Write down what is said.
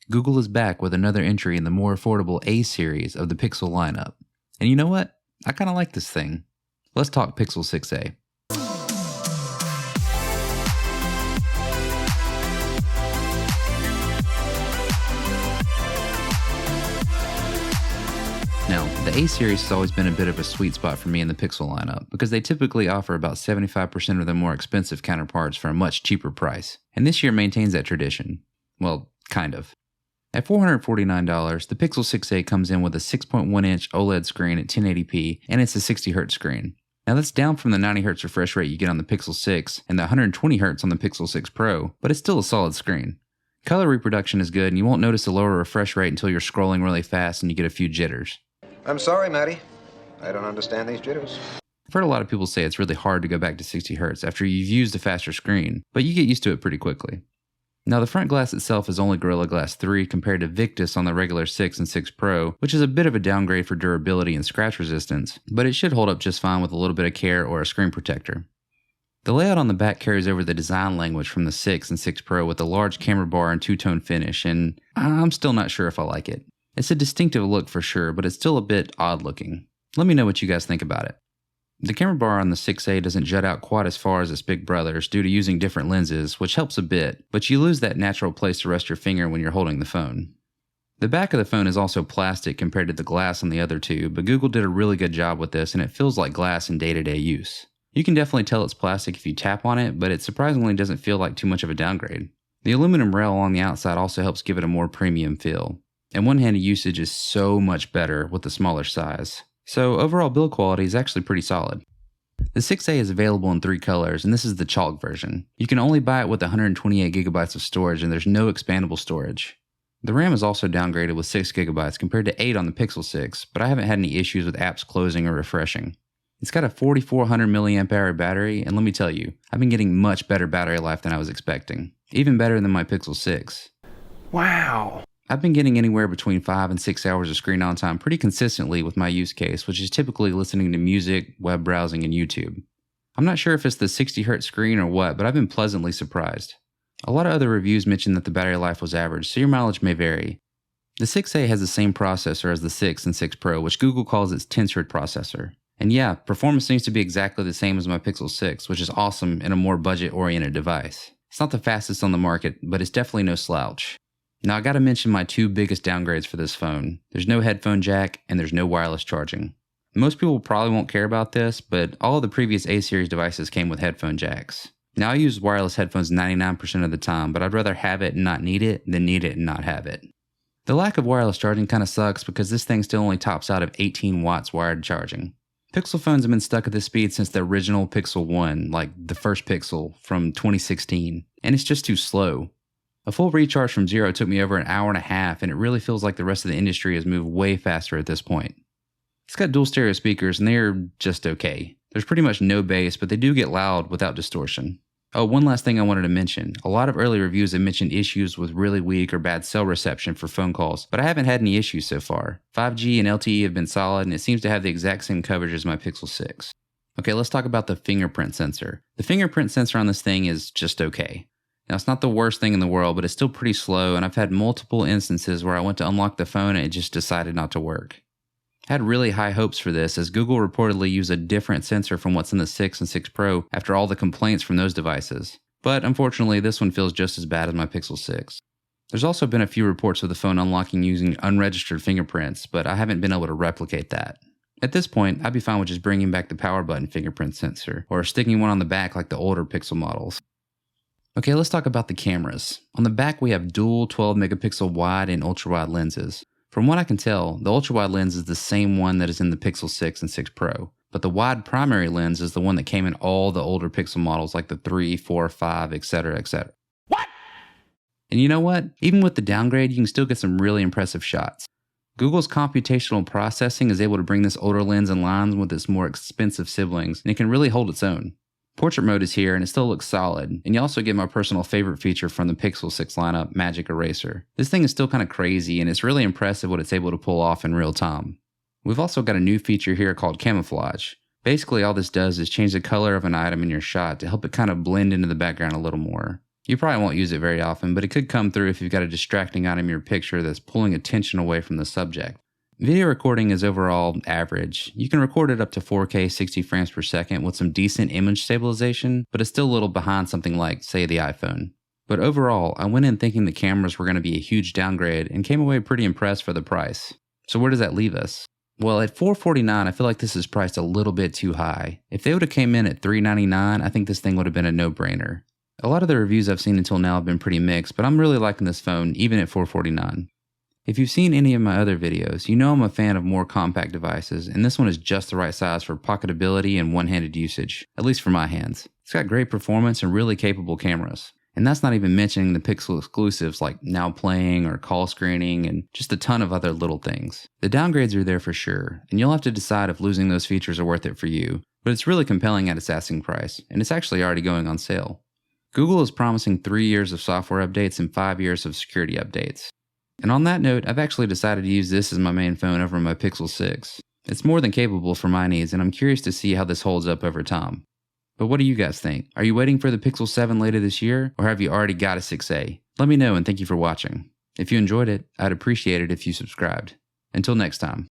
Google is back with another entry in the more affordable A series of the Pixel lineup. And you know what? I kind of like this thing. Let's talk Pixel 6a. Now, the A series has always been a bit of a sweet spot for me in the Pixel lineup because they typically offer about 75% of the more expensive counterparts for a much cheaper price, and this year maintains that tradition. Well, kind of. At $449, the Pixel 6a comes in with a 6.1-inch OLED screen at 1080p, and it's a 60Hz screen. Now that's down from the 90Hz refresh rate you get on the Pixel 6 and the 120Hz on the Pixel 6 Pro, but it's still a solid screen. Color reproduction is good, and you won't notice a lower refresh rate until you're scrolling really fast and you get a few jitters. I'm sorry, Matty. I don't understand these jitters. I've heard a lot of people say it's really hard to go back to 60Hz after you've used a faster screen, but you get used to it pretty quickly. Now the front glass itself is only Gorilla Glass 3 compared to Victus on the regular 6 and 6 Pro, which is a bit of a downgrade for durability and scratch resistance, but it should hold up just fine with a little bit of care or a screen protector. The layout on the back carries over the design language from the 6 and 6 Pro with a large camera bar and two-tone finish, and I'm still not sure if I like it. It's a distinctive look for sure, but it's still a bit odd looking. Let me know what you guys think about it. The camera bar on the 6a doesn't jut out quite as far as its big brothers due to using different lenses, which helps a bit, but you lose that natural place to rest your finger when you're holding the phone. The back of the phone is also plastic compared to the glass on the other two, but Google did a really good job with this and it feels like glass in day-to-day use. You can definitely tell it's plastic if you tap on it, but it surprisingly doesn't feel like too much of a downgrade. The aluminum rail along the outside also helps give it a more premium feel. And one-handed usage is so much better with the smaller size. So overall build quality is actually pretty solid. The 6a is available in 3 colors, and this is the chalk version. You can only buy it with 128GB of storage, and there's no expandable storage. The RAM is also downgraded with 6GB compared to 8 on the Pixel 6, but I haven't had any issues with apps closing or refreshing. It's got a 4400 mAh battery, and let me tell you, I've been getting much better battery life than I was expecting. Even better than my Pixel 6. Wow! I've been getting anywhere between 5 and 6 hours of screen on time pretty consistently with my use case, which is typically listening to music, web browsing, and YouTube. I'm not sure if it's the 60Hz screen or what, but I've been pleasantly surprised. A lot of other reviews mention that the battery life was average, so your mileage may vary. The 6a has the same processor as the 6 and 6 Pro, which Google calls its Tensor processor. And yeah, performance seems to be exactly the same as my Pixel 6, which is awesome in a more budget-oriented device. It's not the fastest on the market, but it's definitely no slouch. Now I gotta mention my 2 biggest downgrades for this phone. There's no headphone jack, and there's no wireless charging. Most people probably won't care about this, but all of the previous A-series devices came with headphone jacks. Now I use wireless headphones 99% of the time, but I'd rather have it and not need it than need it and not have it. The lack of wireless charging kinda sucks because this thing still only tops out at 18 watts wired charging. Pixel phones have been stuck at this speed since the original Pixel 1, like the first Pixel from 2016, and it's just too slow. A full recharge from 0 took me over an hour and a half, and it really feels like the rest of the industry has moved way faster at this point. It's got dual stereo speakers, and they're just okay. There's pretty much no bass, but they do get loud without distortion. Oh, one last thing I wanted to mention. A lot of early reviews have mentioned issues with really weak or bad cell reception for phone calls, but I haven't had any issues so far. 5G and LTE have been solid, and it seems to have the exact same coverage as my Pixel 6. Okay, let's talk about the fingerprint sensor. The fingerprint sensor on this thing is just okay. Now, it's not the worst thing in the world, but it's still pretty slow, and I've had multiple instances where I went to unlock the phone and it just decided not to work. I had really high hopes for this, as Google reportedly used a different sensor from what's in the 6 and 6 Pro after all the complaints from those devices. But unfortunately, this one feels just as bad as my Pixel 6. There's also been a few reports of the phone unlocking using unregistered fingerprints, but I haven't been able to replicate that. At this point, I'd be fine with just bringing back the power button fingerprint sensor, or sticking one on the back like the older Pixel models. Okay, let's talk about the cameras. On the back, we have dual 12 megapixel wide and ultra-wide lenses. From what I can tell, the ultra-wide lens is the same one that is in the Pixel 6 and 6 Pro, but the wide primary lens is the one that came in all the older Pixel models like the 3, 4, 5, etc, etc. What? And you know what? Even with the downgrade, you can still get some really impressive shots. Google's computational processing is able to bring this older lens in line with its more expensive siblings, and it can really hold its own. Portrait mode is here and it still looks solid, and you also get my personal favorite feature from the Pixel 6 lineup, Magic Eraser. This thing is still kind of crazy and it's really impressive what it's able to pull off in real time. We've also got a new feature here called camouflage. Basically all this does is change the color of an item in your shot to help it kind of blend into the background a little more. You probably won't use it very often, but it could come through if you've got a distracting item in your picture that's pulling attention away from the subject. Video recording is overall average. You can record it up to 4K 60 frames per second with some decent image stabilization, but it's still a little behind something like, say, the iPhone. But overall, I went in thinking the cameras were going to be a huge downgrade and came away pretty impressed for the price. So where does that leave us? Well, at $449, I feel like this is priced a little bit too high. If they would have came in at $399, I think this thing would have been a no-brainer. A lot of the reviews I've seen until now have been pretty mixed, but I'm really liking this phone even at $449. If you've seen any of my other videos, you know I'm a fan of more compact devices, and this one is just the right size for pocketability and one-handed usage, at least for my hands. It's got great performance and really capable cameras. And that's not even mentioning the Pixel exclusives like Now Playing or call screening and just a ton of other little things. The downgrades are there for sure, and you'll have to decide if losing those features are worth it for you, but it's really compelling at its asking price, and it's actually already going on sale. Google is promising 3 years of software updates and 5 years of security updates. And on that note, I've actually decided to use this as my main phone over my Pixel 6. It's more than capable for my needs, and I'm curious to see how this holds up over time. But what do you guys think? Are you waiting for the Pixel 7 later this year, or have you already got a 6a? Let me know, and thank you for watching. If you enjoyed it, I'd appreciate it if you subscribed. Until next time.